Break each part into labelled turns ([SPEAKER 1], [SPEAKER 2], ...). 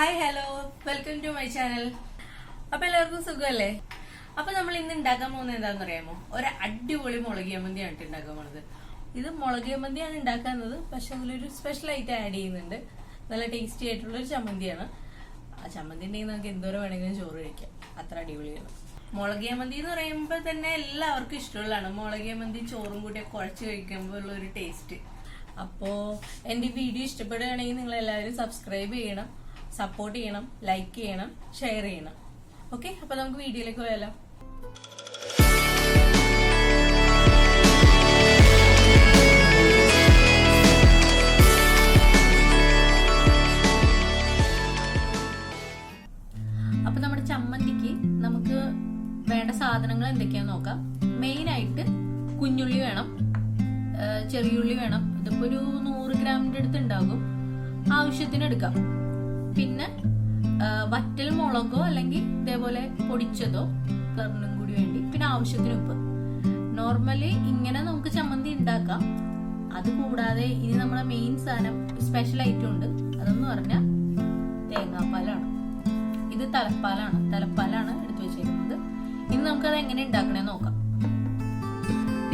[SPEAKER 1] Hi hello welcome to my channel. അപ്പൊ എല്ലാവർക്കും സുഖമല്ലേ? അപ്പൊ നമ്മൾ ഇന്ന് ഉണ്ടാക്കാൻ പോകുന്നത് എന്താണെന്ന് അറിയാമോ? ഒരു അടിപൊളി മുളക് ചമ്മന്തിയാണ് ഉണ്ടാക്കാൻ പോണത്. ഇത് മുളക് ചമ്മന്തിയാണ് ഉണ്ടാക്കുന്നത്, പക്ഷെ അതിലൊരു സ്പെഷ്യൽ ആയിട്ട് ആഡ് ചെയ്യുന്നുണ്ട്. നല്ല ടേസ്റ്റി ആയിട്ടുള്ള ഒരു ചമ്മന്തിയാണ്. ആ ചമ്മന്തി ഉണ്ടെങ്കിൽ നമുക്ക് എന്തോരം വേണമെങ്കിലും ചോറ് കഴിക്കാം, അത്ര അടിപൊളിയാണ്. മുളക് ചമ്മന്തി എന്ന് പറയുമ്പോൾ തന്നെ എല്ലാവർക്കും ഇഷ്ടമുള്ളതാണ്. മുളക് ചമ്മന്തി ചോറും കൂടി കുഴച്ച് കഴിക്കുമ്പോൾ ഉള്ള ഒരു ടേസ്റ്റ്. അപ്പോ എന്റെ വീഡിയോ ഇഷ്ടപ്പെടുകയാണെങ്കിൽ നിങ്ങൾ എല്ലാവരും സബ്സ്ക്രൈബ് ചെയ്യണം, സപ്പോർട്ട് ചെയ്യണം, ലൈക്ക് ചെയ്യണം, ഷെയർ ചെയ്യണം. ഓക്കെ, അപ്പൊ നമുക്ക് വീഡിയോയിലേക്ക് പോയാലോ. അപ്പൊ നമ്മുടെ ചമ്മന്തിക്ക് നമുക്ക് വേണ്ട സാധനങ്ങൾ എന്തൊക്കെയാന്ന് നോക്കാം. മെയിൻ ആയിട്ട് കുഞ്ഞുള്ളി വേണം, ചെറിയുള്ളി വേണം. ഇതിപ്പോ ഒരു 100 ഗ്രാമിന്റെ അടുത്ത് ഉണ്ടാകും, ആവശ്യത്തിന് എടുക്കാം. പിന്നെ വറ്റൽ മുളകോ അല്ലെങ്കിൽ ഇതേപോലെ പൊടിച്ചതോ കറിനും കൂടി വേണ്ടി. പിന്നെ ആവശ്യത്തിന് ഉപ്പ്. നോർമലി ഇങ്ങനെ നമുക്ക് ചമ്മന്തി ഉണ്ടാക്കാം. അത് കൂടാതെ ഇനി നമ്മുടെ മെയിൻ സാധനം, സ്പെഷ്യൽ ഐറ്റം ഉണ്ട്. അതെന്ന് പറഞ്ഞാൽ തേങ്ങാപ്പാലാണ്. ഇത് തലപ്പാലാണ് എടുത്തു വെച്ചിരിക്കുന്നത്. ഇനി നമുക്കത് എങ്ങനെ ഉണ്ടാക്കണേ നോക്കാം.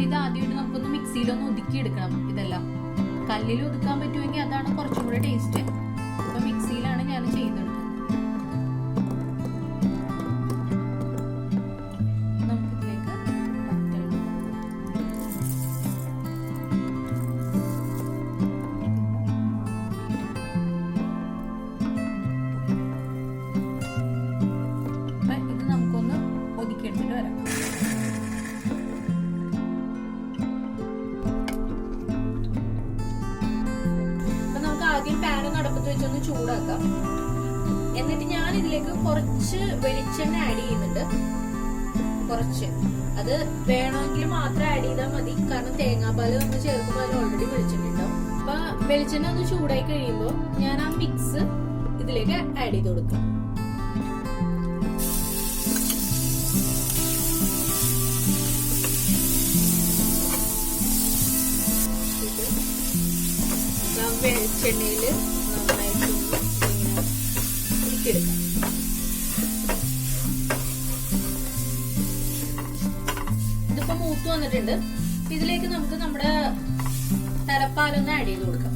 [SPEAKER 1] ഇത് ആദ്യമായിട്ട് നമുക്കൊന്ന് മിക്സിയിലൊന്ന് ഒതുക്കി എടുക്കണം. ഇതെല്ലാം കല്ലിൽ ഒതുക്കാൻ പറ്റുമെങ്കിൽ അതാണ് കുറച്ചും കൂടെ ടേസ്റ്റ്. ഇപ്പൊ മിക്സിയിലാണ് ഞാൻ ചെയ്തെടുക്കുന്നത്. നമുക്കിതിലേക്ക് ഇത് നമുക്കൊന്ന് ഒതുക്കിയെടുത്തിട്ട് വരാം. ആദ്യം പാന് നടപ്പത്ത് വെച്ചൊന്ന് ചൂടാക്കാം. എന്നിട്ട് ഞാൻ ഇതിലേക്ക് കുറച്ച് വെളിച്ചെണ്ണ ആഡ് ചെയ്യുന്നുണ്ട്. കുറച്ച് അത് വേണമെങ്കിൽ മാത്രം ആഡ് ചെയ്താൽ മതി, കാരണം തേങ്ങാപ്പാല് നമ്മൾ ചേർക്കുമ്പോൾ അതിൽ ഓൾറെഡി വെളിച്ചെണ്ണ ഉണ്ടാവും. അപ്പൊ വെളിച്ചെണ്ണ ഒന്ന് ചൂടായി കഴിയുമ്പോൾ ഞാൻ ആ മിക്സ് ഇതിലേക്ക് ആഡ് ചെയ്ത് കൊടുക്കാം. വെളിച്ചെണ്ണയില് നന്നായിട്ട് ഇങ്ങനെ ഉരുക്കിയെടുക്കാം. ഇതിപ്പോ മൂത്ത് വന്നിട്ടുണ്ട്. ഇതിലേക്ക് നമുക്ക് നമ്മുടെ തലപ്പാലൊന്ന് ആഡ് ചെയ്ത് കൊടുക്കാം.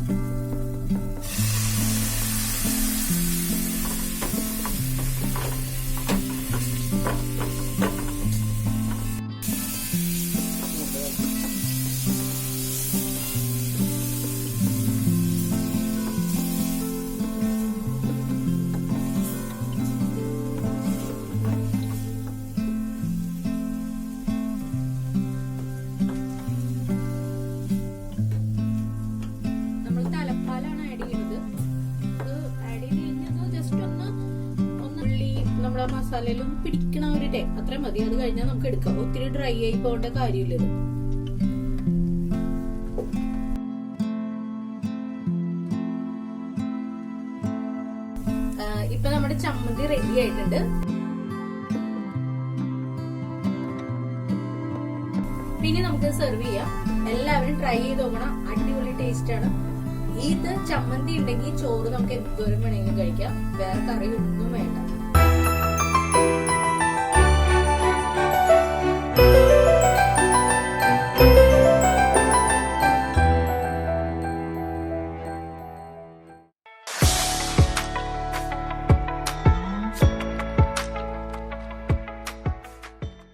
[SPEAKER 1] നമ്മുടെ മസാലയിലും പിടിക്കണ ഒരു ടൈം അത്ര മതി. അത് കഴിഞ്ഞാൽ നമുക്ക് എടുക്കാം. ഒത്തിരി ഡ്രൈ ആയി പോകേണ്ട കാര്യമില്ല. ഇപ്പൊ നമ്മുടെ ചമ്മന്തി റെഡി ആയിട്ടുണ്ട്. പിന്നെ നമുക്ക് സെർവ് ചെയ്യാം. എല്ലാവരും ട്രൈ ചെയ്ത് നോക്കണം, അടിപൊളി ടേസ്റ്റ് ആണ്. ഇത് ചമ്മന്തി ഉണ്ടെങ്കിൽ ചോറ് നമുക്ക് എന്തോരം വേണമെങ്കിലും കഴിക്കാം. വേറെ കറി ഒന്നും